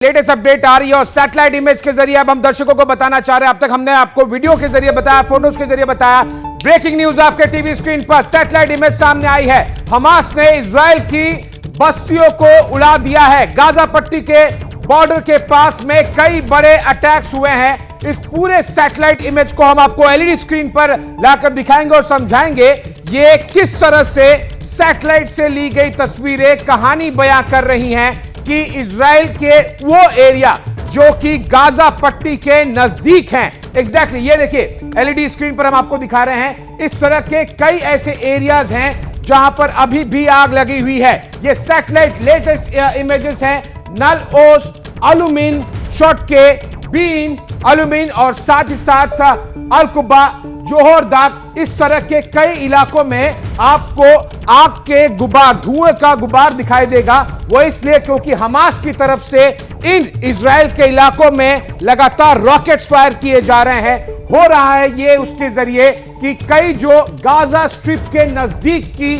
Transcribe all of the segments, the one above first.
Latest update आ रही है और सैटेलाइट इमेज के जरिए अब हम दर्शकों को बताना चाह रहे हैं। अब तक हमने आपको वीडियो के जरिए बताया, फोटोज के जरिए बताया। ब्रेकिंग न्यूज आपके टीवी स्क्रीन पर सैटेलाइट इमेज सामने आई है। हमास ने इजराइल की बस्तियों को उड़ा दिया है। गाजा पट्टी के बॉर्डर के पास में कई बड़े अटैक्स हुए हैं। इस पूरे सैटेलाइट इमेज को हम आपको एलईडी स्क्रीन पर लाकर दिखाएंगे और समझाएंगे ये किस तरह से सैटेलाइट से ली गई तस्वीरें कहानी बयां कर रही हैं कि इजराइल के वो एरिया जो कि गाजा पट्टी के नजदीक हैं। एग्जैक्टली ये देखिए एलईडी स्क्रीन पर हम आपको दिखा रहे हैं। इस तरह के कई ऐसे एरियाज हैं जहां पर अभी भी आग लगी हुई है। ये सैटेलाइट लेटेस्ट इमेजेस हैं। नल ओस, अल्यूमिन, शॉटके, बीन, अल्यूमिन और साथ ही साथ अल-कुबा, जोहर दाग, इस तरह के कई इलाकों में आपको आग के गुबार, धुएं का गुबार दिखाई देगा। वो इसलिए क्योंकि हमास की तरफ से इन इजराइल के इलाकों में लगातार रॉकेट्स फायर किए जा रहे हैं। हो रहा है ये उसके जरिए कि कई जो गाजा स्ट्रिप के नजदीक की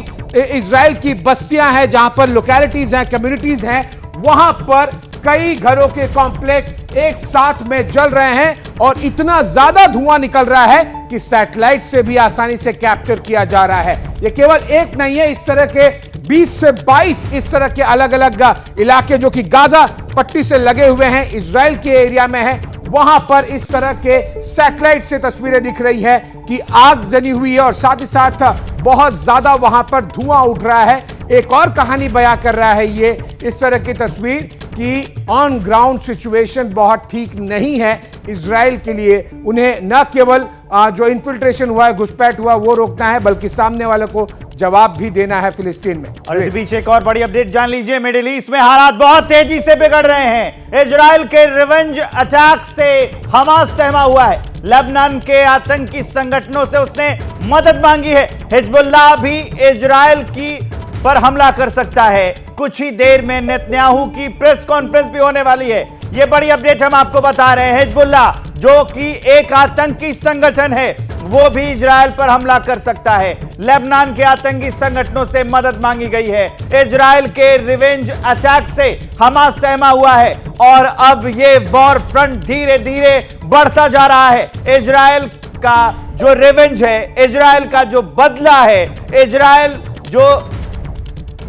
इजराइल की बस्तियां हैं, जहां पर लोकेलिटीज हैं, कम्युनिटीज हैं, वहां पर कई घरों के कॉम्प्लेक्स एक साथ में जल रहे हैं और इतना ज्यादा धुआं निकल रहा है कि सैटेलाइट से भी आसानी से कैप्चर किया जा रहा है। यह केवल एक नहीं है, इस तरह के 20 से 22 इस तरह के अलग अलग इलाके जो कि गाजा पट्टी से लगे हुए हैं, इजराइल के एरिया में है, वहां पर इस तरह के सैटेलाइट से तस्वीरें दिख रही है कि आग जली हुई है और साथ ही साथ बहुत ज्यादा वहां पर धुआं उठ रहा है। एक और कहानी बयां कर रहा है ये इस तरह की तस्वीर कि ऑन ग्राउंड सिचुएशन बहुत ठीक नहीं है इजराइल के लिए। उन्हें न केवल जो इन्फिल्ट्रेशन हुआ है, घुसपैठ हुआ, वो रोकना है, बल्कि सामने वाले को जवाब भी देना है फिलिस्तीन में। और इस बीच एक और बड़ी अपडेट जान लीजिए। मिडिल ईस्ट में हालात बहुत तेजी से बिगड़ रहे हैं। इजराइल के रिवेंज अटैक से हमास सहमा हुआ है। लेबनान के आतंकी संगठनों से उसने मदद मांगी है। हिजबुल्लाह भी इजराइल की पर हमला कर सकता है। कुछ ही देर में नेतन्याहू की प्रेस कॉन्फ्रेंस भी होने वाली है। यह बड़ी अपडेट हम आपको बता रहे हैं। हिजबुल्लाह जो कि एक आतंकी संगठन है, वो भी इजराइल पर हमला कर सकता है। लेबनान के आतंकी संगठनों से मदद मांगी गई है। इजराइल के रिवेंज अटैक से हमास सहमा हुआ है और अब ये वॉर फ्रंट धीरे धीरे बढ़ता जा रहा है। इजराइल का जो रिवेंज है, इजराइल का जो बदला है, इजराइल जो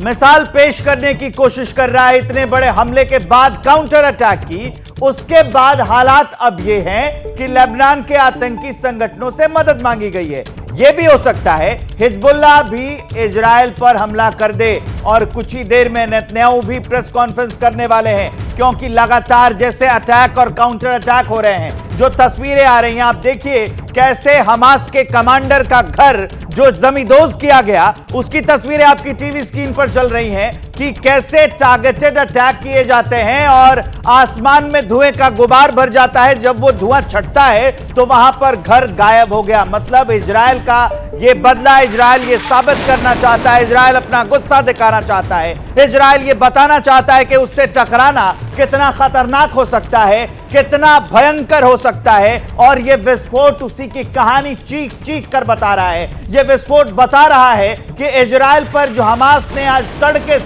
मिसाल पेश करने की कोशिश कर रहा है इतने बड़े हमले के बाद, काउंटर अटैक की, उसके बाद हालात अब यह हैं कि लेबनान के आतंकी संगठनों से मदद मांगी गई है। यह भी हो सकता है हिजबुल्लाह भी इजराइल पर हमला कर दे और कुछ ही देर में नेतन्याहू भी प्रेस कॉन्फ्रेंस करने वाले हैं, क्योंकि लगातार जैसे अटैक और काउंटर अटैक हो रहे हैं, जो तस्वीरें आ रही हैं, आप देखिए कैसे हमास के कमांडर का घर जो जमींदोज किया गया, उसकी तस्वीरें आपकी टीवी स्क्रीन पर चल रही हैं कि कैसे टारगेटेड अटैक किए जाते हैं और आसमान में धुएं का गुबार भर जाता है। जब वो धुआं छटता है तो वहां पर घर गायब हो गया। मतलब इजराइल का ये बदला, इजराइल ये साबित करना चाहता है, इजराइल अपना गुस्सा दिखाना चाहता है, इजराइल ये बताना चाहता है कि उससे टकराना कितना खतरनाक हो सकता है, कितना भयंकर हो सकता है। और यह विस्फोट उसी की कहानी चीख चीख कर बता रहा है। यह विस्फोट बता रहा है कि इजराइल पर जो हमास ने आज तड़के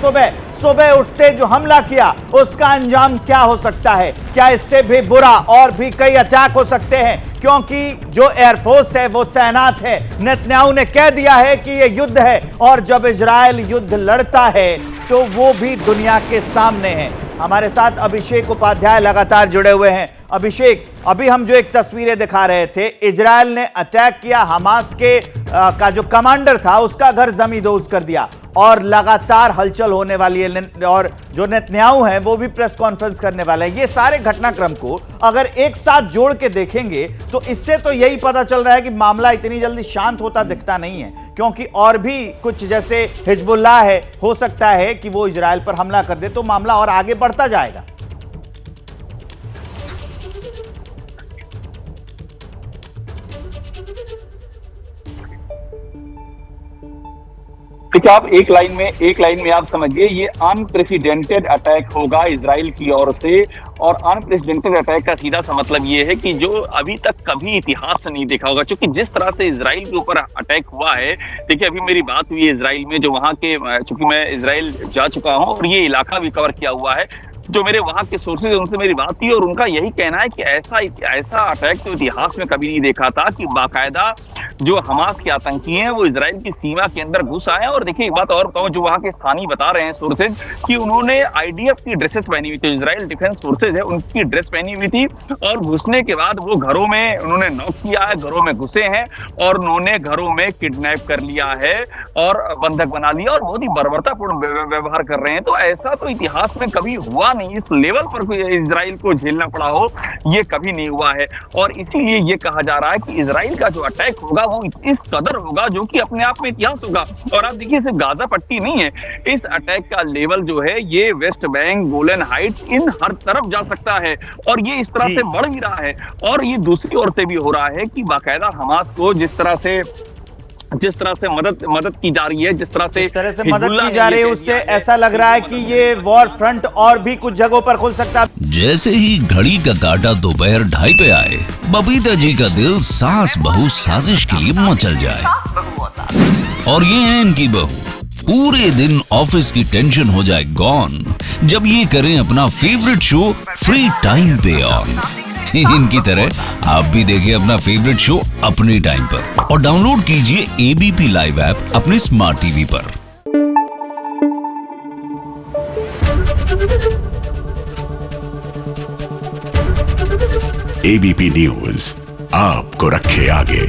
सुबह उठते जो हमला किया, उसका अंजाम क्या हो सकता है। क्या इससे भी बुरा और भी कई अटैक हो सकते हैं, क्योंकि जो एयरफोर्स है वो तैनात है। नेतन्याहू ने कह दिया है कि यह युद्ध है और जब इजराइल युद्ध लड़ता है तो वो भी दुनिया के सामने है। हमारे साथ अभिषेक उपाध्याय लगातार जुड़े हुए हैं। अभिषेक, अभी हम जो एक तस्वीरें दिखा रहे थे, इजराइल ने अटैक किया, हमास के का जो कमांडर था उसका घर जमींदोज कर दिया और लगातार हलचल होने वाली है और जो नेतन्याहू है वो भी प्रेस कॉन्फ्रेंस करने वाले हैं। ये सारे घटनाक्रम को अगर एक साथ जोड़ के देखेंगे तो इससे तो यही पता चल रहा है कि मामला इतनी जल्दी शांत होता दिखता नहीं है, क्योंकि और भी कुछ जैसे हिजबुल्लाह है, हो सकता है कि वो इजराइल पर हमला कर दे तो मामला और आगे बढ़ता जाएगा। देखिए, आप एक लाइन में आप समझिए, ये अनप्रेसिडेंटेड अटैक होगा इजराइल की ओर से। और अनप्रेसिडेंटेड अटैक का सीधा सा मतलब ये है कि जो अभी तक कभी इतिहास से नहीं देखा होगा, क्योंकि जिस तरह से इजराइल के ऊपर अटैक हुआ है। देखिए, अभी मेरी बात हुई है इजराइल में, जो वहां के, चूंकि मैं इजराइल जा चुका हूं और ये इलाका भी कवर किया हुआ है, जो मेरे वहां के सोर्सेज उनसे मेरी बात हुई और उनका यही कहना है कि ऐसा अटैक तो इतिहास में कभी नहीं देखा था कि बाकायदा जो हमास के आतंकी हैं वो इजराइल की सीमा के अंदर घुस आए। और देखिए एक बात और कहूं, जो वहां के स्थानीय बता रहे हैं सोर्सेज कि उन्होंने आईडीएफ की ड्रेसेस पहनी हुई थी, इजराइल डिफेंस फोर्सेज है उनकी ड्रेस पहनी हुई थी, और घुसने के बाद वो घरों में उन्होंने नॉक किया है, घरों में घुसे हैं और उन्होंने घरों में किडनैप कर लिया है और बंधक बना लिया और बहुत ही बर्बरतापूर्ण व्यवहार कर रहे हैं। तो ऐसा तो इतिहास में कभी हुआ नहीं, इस लेवल पर कोई इजराइल को झेलना पड़ा हो ये कभी नहीं हुआ है। और इसीलिए ये कहा जा रहा है कि इजराइल का जो अटैक होगा वो इस कदर होगा जो कि अपने आप में इतिहास होगा। और आप देखिए सिर्फ गाजा पट्टी नहीं है, इस अटैक का लेवल जो है ये वेस्ट बैंक, गोलन हाइट्स, इन हर तरफ जा सकता है और ये इस तरह से बढ़ भी रहा है। और ये दूसरी ओर से भी हो रहा है कि बाकायदा हमास को जिस तरह से मदद की जा रही है, जिस तरह से मदद की जा रही है, उससे ऐसा लग रहा है कि ये वॉर फ्रंट और भी कुछ जगहों पर खुल सकता है। जैसे ही घड़ी का काटा दोपहर 2:30 पे आए, बबीता जी का दिल सास बहू साजिश के लिए मचल जाए। और ये है इनकी बहू, पूरे दिन ऑफिस की टेंशन हो जाए गॉन जब ये करें अपना फेवरेट शो फ्री टाइम पे ऑन। इनकी तरह आप भी देखिए अपना फेवरेट शो अपने टाइम पर और डाउनलोड कीजिए एबीपी लाइव ऐप अपने स्मार्ट टीवी पर। एबीपी न्यूज आपको रखे आगे।